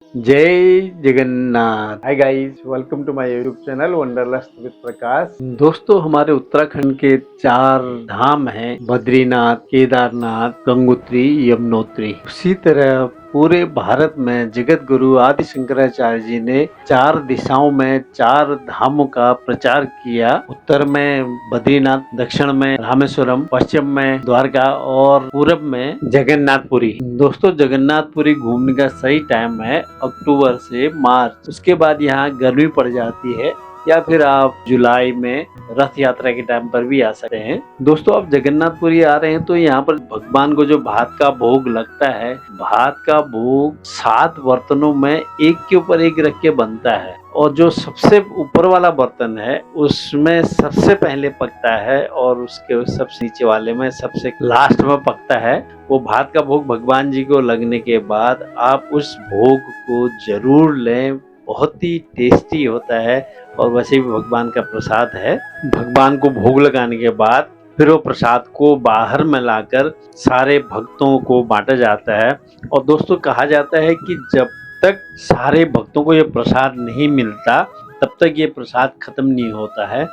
जय Jagannath. Hi guys, welcome to my YouTube channel Wanderlust with Prakash. दोस्तों, हमारे उत्तराखंड के 4 धाम हैं, बद्रीनाथ, केदारनाथ, गंगोत्री, यमुनोत्री। उसी तरह पूरे भारत में जगत गुरु आदि शंकराचार्य जी ने 4 दिशाओं में 4 धामों का प्रचार किया। उत्तर में बद्रीनाथ, दक्षिण में रामेश्वरम, पश्चिम में द्वारका और पूरब में जगन्नाथपुरी। दोस्तों, जगन्नाथपुरी घूमने का सही टाइम है अक्टूबर से मार्च। उसके बाद यहाँ गर्मी पड़ जाती है, या फिर आप जुलाई में रथ यात्रा के टाइम पर भी आ सकते हैं। दोस्तों, आप जगन्नाथपुरी आ रहे हैं तो यहाँ पर भगवान को जो भात का भोग लगता है, भात का भोग 7 बर्तनों में एक के ऊपर एक रख के बनता है, और जो सबसे ऊपर वाला बर्तन है उसमें सबसे पहले पकता है और उसके सबसे नीचे वाले में सबसे लास्ट में पकता है। वो भात का भोग भगवान जी को लगने के बाद आप उस भोग को जरूर लें, बहुत ही टेस्टी होता है और वैसे भी भगवान का प्रसाद है। भगवान को भोग लगाने के बाद फिर वो प्रसाद को बाहर में लाकर सारे भक्तों को बांटा जाता है। और दोस्तों, कहा जाता है कि जब तक सारे भक्तों को ये प्रसाद नहीं मिलता तब तक ये प्रसाद खत्म नहीं होता है।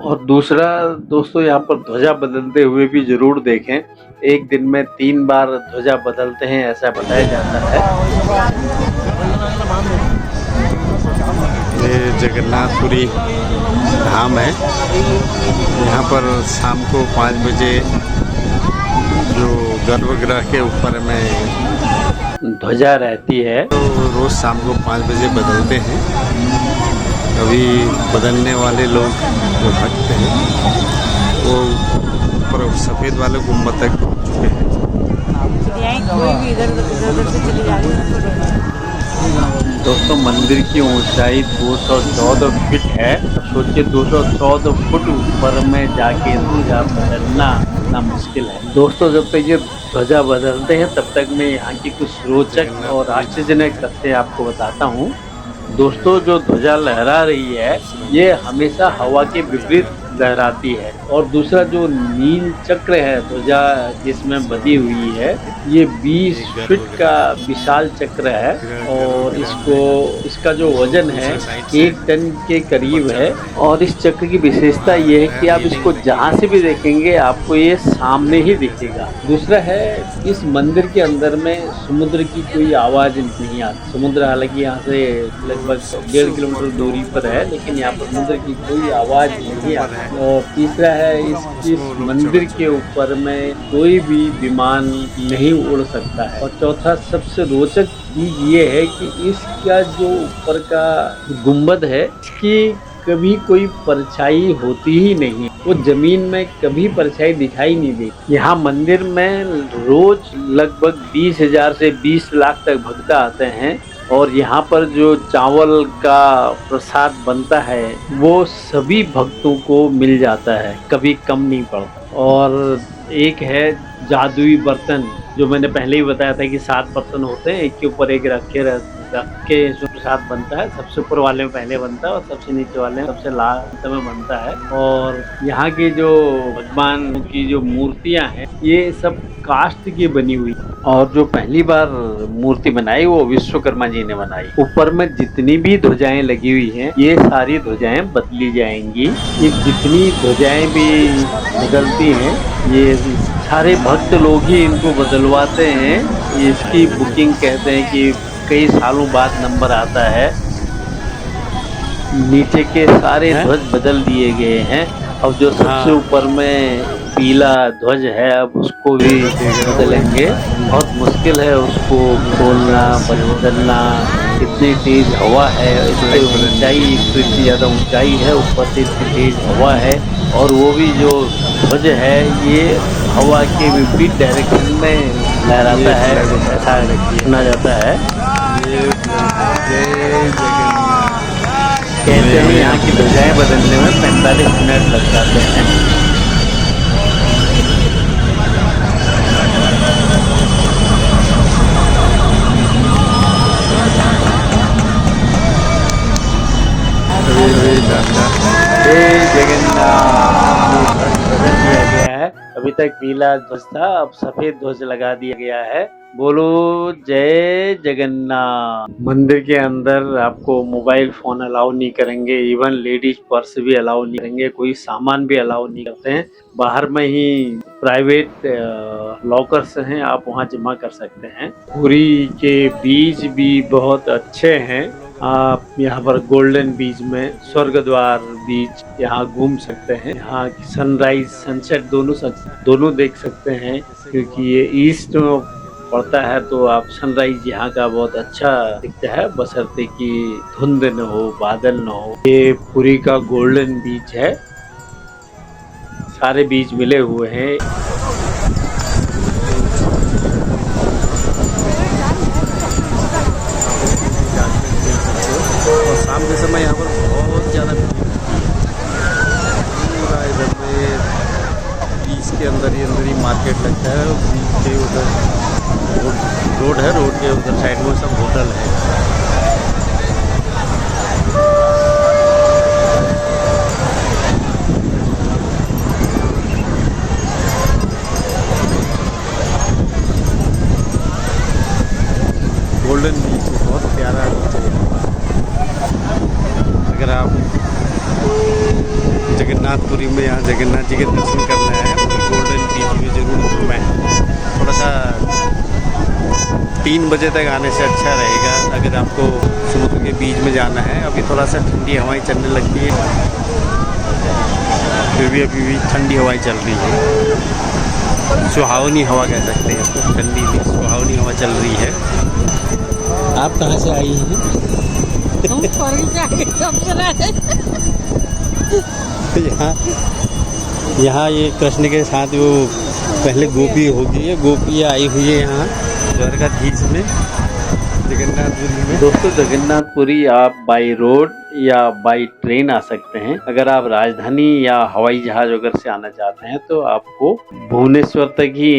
और दूसरा दोस्तों, यहाँ पर ध्वजा बदलते हुए भी जरूर देखें। एक दिन में 3 बार ध्वजा बदलते हैं, ऐसा बताया जाता है। ये जगन्नाथपुरी धाम है। यहाँ पर शाम को 5 बजे जो गर्भगृह के ऊपर में ध्वजा रहती है, तो रोज शाम को 5 बजे बदलते हैं। अभी बदलने वाले लोग जो भक्त हैं वो ऊपर सफ़ेद वाले गुम्बद तक पहुँच चुके हैं। दोस्तों, मंदिर की ऊंचाई 214 फीट है। सोचिए, 214 फुट ऊपर में जाके ध्वजा बदलना इतना मुश्किल है। दोस्तों, जब तक ये ध्वजा बदलते हैं तब तक मैं यहाँ की कुछ रोचक और आश्चर्यजनक तथ्य आपको बताता हूँ। दोस्तों, जो ध्वजा लहरा रही है ये हमेशा हवा के विपरीत लहराती है। और दूसरा, जो नील चक्र है ध्वजा जिसमें बधी हुई है, ये 20 फीट का विशाल चक्र है और इसका जो वजन है 1 टन के करीब है। और इस चक्र की विशेषता ये है कि आप इसको जहाँ से भी देखेंगे आपको ये सामने ही दिखेगा। दूसरा है, इस मंदिर के अंदर में समुद्र की कोई आवाज नहीं आती। समुद्र हालांकि यहाँ से लगभग 1.5 किलोमीटर दूरी पर है, लेकिन यहाँ पर समुद्र की कोई आवाज नहीं आती। और तीसरा है, इस मंदिर के ऊपर में कोई भी विमान नहीं उड़ सकता है। और चौथा, सबसे रोचक चीज ये है कि इसका जो ऊपर का गुंबद है कि कभी कोई परछाई होती ही नहीं, वो जमीन में कभी परछाई दिखाई नहीं देती। यहाँ मंदिर में रोज लगभग 20,000 से 20 लाख तक भक्त आते हैं। और यहाँ पर जो चावल का प्रसाद बनता है वो सभी भक्तों को मिल जाता है, कभी कम नहीं पड़ता। और एक है जादुई बर्तन, जो मैंने पहले ही बताया था कि 7 बर्तन होते हैं, एक के ऊपर एक रख के जो प्रसाद बनता है, सबसे ऊपर वाले में पहले बनता है और सबसे नीचे वाले में सबसे लास्ट में बनता है। और यहाँ की जो भगवान की जो मूर्तियाँ हैं ये सब काष्ठ की बनी हुई। और जो पहली बार मूर्ति बनाई वो विश्वकर्मा जी ने बनाई। ऊपर में जितनी भी ध्वजाएं लगी हुई हैं ये सारी ध्वजाएं बदली जाएंगी। ये जितनी ध्वजाएं भी बदलती हैं ये सारे भक्त लोग ही इनको बदलवाते हैं। इसकी बुकिंग कहते हैं कि कई सालों बाद नंबर आता है। नीचे के सारे ध्वज बदल दिए गए हैं। अब जो सबसे ऊपर में पीला ध्वज है अब उसको भी बदलेंगे। बहुत मुश्किल है उसको खोलना बदलना, इतनी तेज हवा है, इतनी ऊंचाई, इतनी ज़्यादा ऊंचाई है, ऊपर से इतनी तेज हवा है। और वो भी जो ध्वज है ये हवा के विपरीत डायरेक्शन में लहराता है, ऐसा सुना जाता है। कहते हैं यहाँ की ध्वजाएं बदलने में 45 मिनट लग जाते हैं। जय जगन्नाथ। बदल दिया गया है है। अभी तक पीला ध्वज था, अब सफेद ध्वज लगा दिया गया है। बोलो जय जगन्नाथ। मंदिर के अंदर आपको मोबाइल फोन अलाउ नहीं करेंगे, इवन लेडीज पर्स भी अलाउ नहीं करेंगे, कोई सामान भी अलाउ नहीं करते हैं। बाहर में ही प्राइवेट लॉकर्स हैं, आप वहां जमा कर सकते हैं। पुरी के बीच भी बहुत अच्छे हैं। आप यहाँ पर गोल्डन बीच में स्वर्ग द्वार बीच यहाँ घूम सकते हैं। यहाँ सनराइज सनसेट दोनों देख सकते हैं, क्योंकि ये ईस्ट में पड़ता है तो आप सनराइज यहाँ का बहुत अच्छा दिखता है, बशर्ते कि धुंध न हो, बादल न हो। ये पुरी का गोल्डन बीच है, सारे बीच मिले हुए हैं। और शाम के समय यहाँ पर बहुत ज़्यादा पूरा इधर में बीच के अंदर ही मार्केट लगता है। बीच के उधर रोड है, रोड के उधर साइड में सब होटल है। गोल्डन बीच बहुत प्यारा बीच है। अगर आप जगन्नाथपुरी में यहाँ जगन्नाथ जी के दर्शन करना है तो गोल्डन बीच में ज़रूर घूमें। थोड़ा सा 3 बजे तक आने से अच्छा रहेगा अगर आपको समुद्र के बीच में जाना है। अभी थोड़ा सा ठंडी हवाएं चलने लगती है, फिर भी अभी भी ठंडी हवाएं चल रही है। सुहावनी हवा कह सकते हैं इसको, ठंडी नहीं सुहावनी हवा चल रही है। आप कहाँ से आई हैं? यहाँ ये कृष्ण के साथ वो पहले गोपी होगी, है गोपियाँ आई हुई है यहाँ द्वारकाधीश में, जगन्नाथपुरी में। दोस्तों जगन्नाथपुरी आप बाई रोड या बाई ट्रेन आ सकते हैं। अगर आप राजधानी या हवाई जहाज अगर से आना चाहते हैं तो आपको भुवनेश्वर तक ही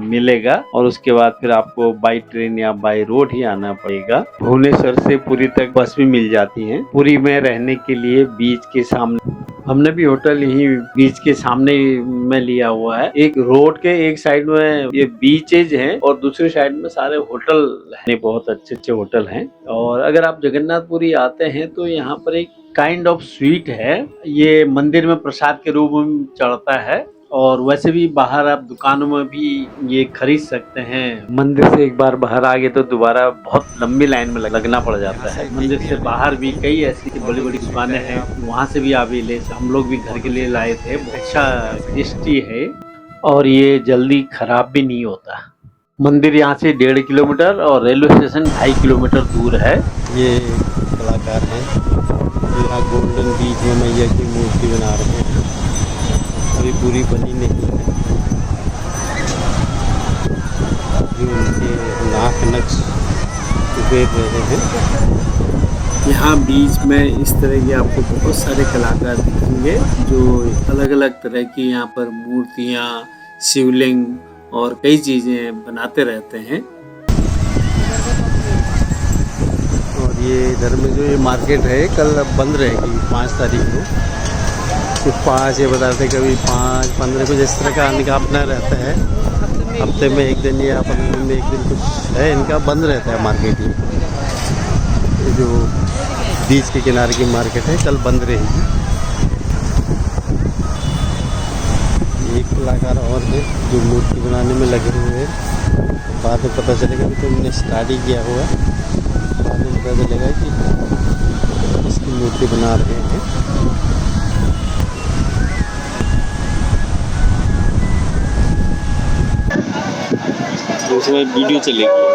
मिलेगा, और उसके बाद फिर आपको बाई ट्रेन या बाई रोड ही आना पड़ेगा। भुवनेश्वर से पुरी तक बस भी मिल जाती है। पुरी में रहने के लिए बीच के सामने हमने भी होटल यही बीच के सामने में लिया हुआ है। एक रोड के एक साइड में ये बीचेज हैं और दूसरी साइड में सारे होटल हैं, बहुत अच्छे अच्छे होटल हैं। और अगर आप जगन्नाथपुरी आते हैं तो यहाँ पर एक काइंड ऑफ स्वीट है, ये मंदिर में प्रसाद के रूप में चढ़ता है, और वैसे भी बाहर आप दुकानों में भी ये खरीद सकते हैं। मंदिर से एक बार बाहर आ गए तो दोबारा बहुत लंबी लाइन में लगना पड़ जाता है। मंदिर से बाहर भी कई ऐसी बड़ी बड़ी दुकानें हैं, वहाँ से भी आप ये ले, हम लोग भी घर के लिए लाए थे। अच्छा टेस्टी है और ये जल्दी खराब भी नहीं होता। मंदिर यहाँ से 1.5 किलोमीटर और रेलवे स्टेशन 2.5 किलोमीटर दूर है। ये कलाकार हैं यहाँ गोल्डन बीच में मैया की मूर्ति बना रहे हैं, अभी पूरी बनी नहीं है। अभी उनके नाक नक्श उभेर रहे हैं। यहाँ बीच में इस तरह के आपको बहुत सारे कलाकार दिखेंगे जो अलग अलग तरह की यहाँ पर मूर्तियाँ, शिवलिंग और कई चीजें बनाते रहते हैं। और ये इधर में जो ये मार्केट है कल बंद रहेगी 5 तारीख को। कुछ 5 ये बताते कभी 5, 15 कुछ इस तरह का आने का अपना रहता है। हफ्ते में 1 दिन या 15 दिन में 1 दिन कुछ है इनका बंद रहता है मार्केट। ये जो बीच के किनारे की मार्केट है कल बंद रहेगी। एक कलाकार और है जो मूर्ति बनाने में लगे हुए हैं। बाद में पता चलेगा कि तुमने स्टार्ट ही किया हुआ, बाद में पता चलेगा कि इसकी मूर्ति बना रहे हैं। उसमें वीडियो चलेगी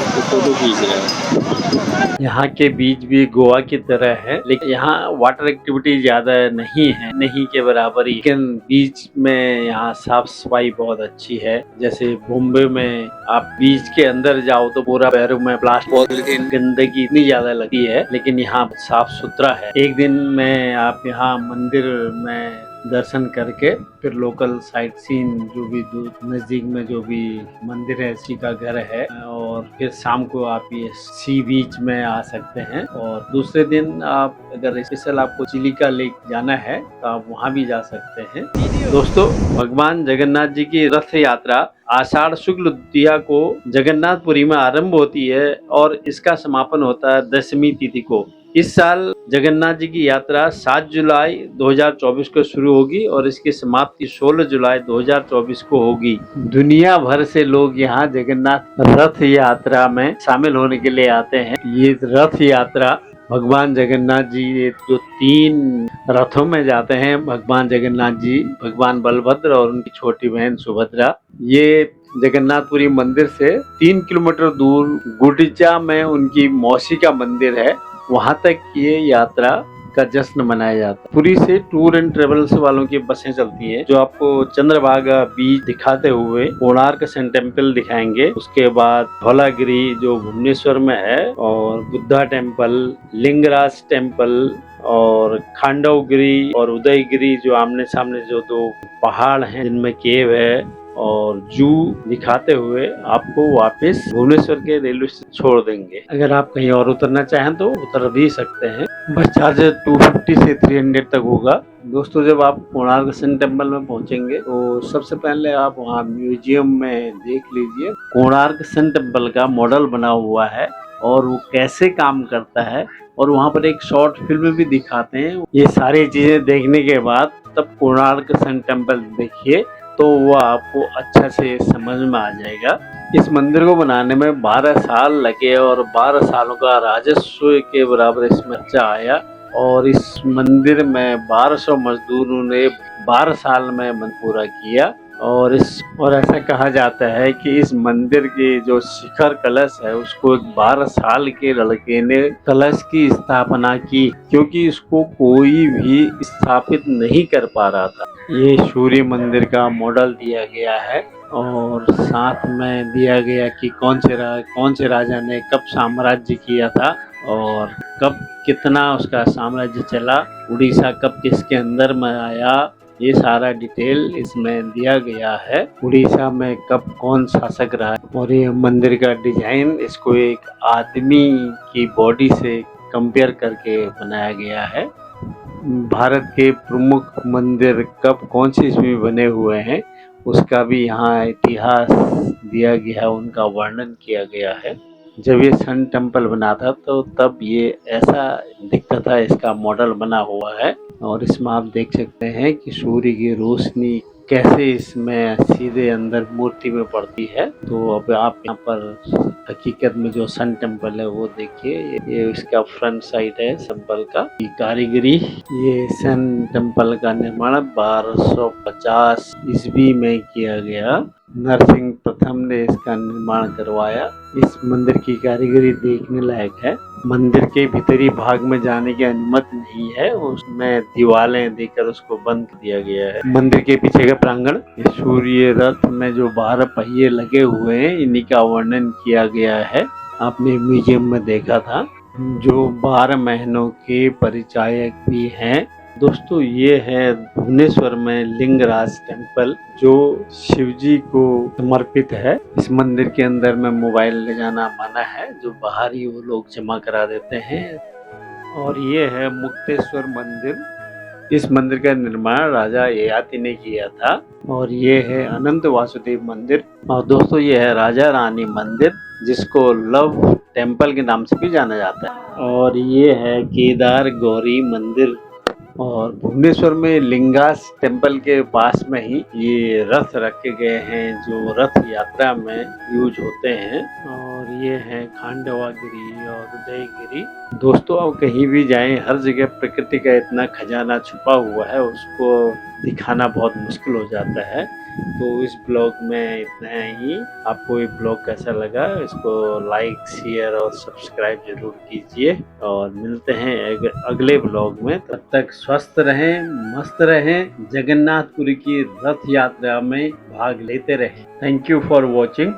तो फोटो खींच रहे हैं। यहाँ के बीच भी गोवा की तरह है, लेकिन यहाँ वाटर एक्टिविटी ज्यादा नहीं के बराबर ही, लेकिन बीच में यहाँ साफ सफाई बहुत अच्छी है। जैसे बॉम्बे में आप बीच के अंदर जाओ तो पूरा पैरों में प्लास्टिक पॉलिथीन गंदगी इतनी ज्यादा लगती है, लेकिन यहाँ साफ सुथरा है। एक दिन में आप यहाँ मंदिर में दर्शन करके फिर लोकल साइट सीन जो भी नजदीक में जो भी मंदिर है, सी का घर है, और फिर शाम को आप ये सी बीच में आ सकते हैं। और दूसरे दिन आप अगर स्पेशल आपको चिलिका लेक जाना है तो आप वहाँ भी जा सकते हैं। दोस्तों, भगवान जगन्नाथ जी की रथ यात्रा आषाढ़ शुक्ल द्वितीया को जगन्नाथपुरी में आरंभ होती है और इसका समापन होता है दशमी तिथि को। इस साल जगन्नाथ जी की यात्रा 7 जुलाई 2024 को शुरू होगी और इसकी समाप्ति 16 जुलाई 2024 को होगी। दुनिया भर से लोग यहाँ जगन्नाथ रथ यात्रा में शामिल होने के लिए आते हैं। ये रथ यात्रा भगवान जगन्नाथ जी जो 3 रथों में जाते हैं, भगवान जगन्नाथ जी, भगवान बलभद्र और उनकी छोटी बहन सुभद्रा, ये जगन्नाथपुरी मंदिर से 3 किलोमीटर दूर गुंडीचा में उनकी मौसी का मंदिर है, वहां तक ये यात्रा का जश्न मनाया जाता है। पुरी से टूर एंड ट्रेवल्स वालों की बसें चलती हैं जो आपको चंद्रभागा बीच दिखाते हुए कोणार्क सन टेम्पल दिखाएंगे, उसके बाद धौलागिरी जो भुवनेश्वर में है, और बुद्धा टेम्पल, लिंगराज टेम्पल और खांडवगिरी और उदयगिरी जो आमने सामने जो 2 पहाड़ हैं जिनमें केव है, और जू दिखाते हुए आपको वापस भुवनेश्वर के रेलवे स्टेशन छोड़ देंगे। अगर आप कहीं और उतरना चाहें तो उतर भी सकते हैं। बस चार्ज 250 से 300 तक होगा। दोस्तों, जब आप कोणार्क सन टेम्पल में पहुंचेंगे तो सबसे पहले आप वहां म्यूजियम में देख लीजिए, कोणार्क सन टेम्पल का मॉडल बना हुआ है और वो कैसे काम करता है, और वहाँ पर एक शॉर्ट फिल्म भी दिखाते हैं। ये सारी चीजें देखने के बाद तब कोणार्क सन टेम्पल देखिए तो वो आपको अच्छा से समझ में आ जाएगा। इस मंदिर को बनाने में 12 साल लगे और 12 सालों का राजस्व के बराबर इसमें खर्चा आया, और इस मंदिर में 1200 मजदूरों ने 12 साल में मंदिर पूरा किया। और ऐसा कहा जाता है कि इस मंदिर के जो शिखर कलश है उसको एक 12 साल के लड़के ने कलश की स्थापना की, क्योंकि इसको कोई भी स्थापित नहीं कर पा रहा था। ये सूर्य मंदिर का मॉडल दिया गया है और साथ में दिया गया कि कौन से राजा ने कब साम्राज्य किया था और कब कितना उसका साम्राज्य चला, उड़ीसा कब किसके अंदर में आया, ये सारा डिटेल इसमें दिया गया है। उड़ीसा में कब कौन शासक रहा। और ये मंदिर का डिजाइन इसको एक आदमी की बॉडी से कंपेयर करके बनाया गया है। भारत के प्रमुख मंदिर कब कौन सी ईस्वी में बने हुए हैं उसका भी यहाँ इतिहास दिया गया है, उनका वर्णन किया गया है। जब ये सन टेम्पल बना था तो तब ये ऐसा दिखता था, इसका मॉडल बना हुआ है। और इसमें आप देख सकते हैं कि सूर्य की रोशनी कैसे इसमें सीधे अंदर मूर्ति में पड़ती है। तो अब आप यहाँ पर हकीकत में जो सन टेम्पल है वो देखिए, ये इसका फ्रंट साइड है टेम्पल का। कारीगरी, ये सन टेम्पल का निर्माण 1250 ईस्वी में किया गया। नरसिंह प्रथम ने इसका निर्माण करवाया। इस मंदिर की कारीगरी देखने लायक है। मंदिर के भीतरी भाग में जाने की अनुमति नहीं है, उसमें दीवारें देकर उसको बंद कर दिया गया है। मंदिर के पीछे का प्रांगण, सूर्य रथ में जो 12 पहिए लगे हुए हैं इन्हीं का वर्णन किया गया है। आपने म्यूजियम में देखा था, जो 12 महीनों के परिचायक भी हैं। दोस्तों, ये है भुवनेश्वर में लिंगराज टेम्पल जो शिवजी को समर्पित है। इस मंदिर के अंदर में मोबाइल ले जाना मना है, जो बाहर ही वो लोग जमा करा देते हैं। और ये है मुक्तेश्वर मंदिर। इस मंदिर का निर्माण राजा ययाति ने किया था। और ये है अनंत वासुदेव मंदिर। और दोस्तों, ये है राजा रानी मंदिर जिसको लव टेम्पल के नाम से भी जाना जाता है। और ये है केदार गौरी मंदिर। और भुवनेश्वर में लिंगास टेम्पल के पास में ही ये रथ रखे गए हैं जो रथ यात्रा में यूज होते हैं। और ये है खांडवागिरी और उदयगिरी। दोस्तों, अब कहीं भी जाएं, हर जगह प्रकृति का इतना खजाना छुपा हुआ है, उसको दिखाना बहुत मुश्किल हो जाता है। तो इस ब्लॉग में इतना ही। आपको ये ब्लॉग कैसा लगा, इसको लाइक, शेयर और सब्सक्राइब जरूर कीजिए। और मिलते हैं अगले ब्लॉग में। तब तक स्वस्थ रहें, मस्त रहें, जगन्नाथपुरी की रथ यात्रा में भाग लेते रहें। Thank you for watching.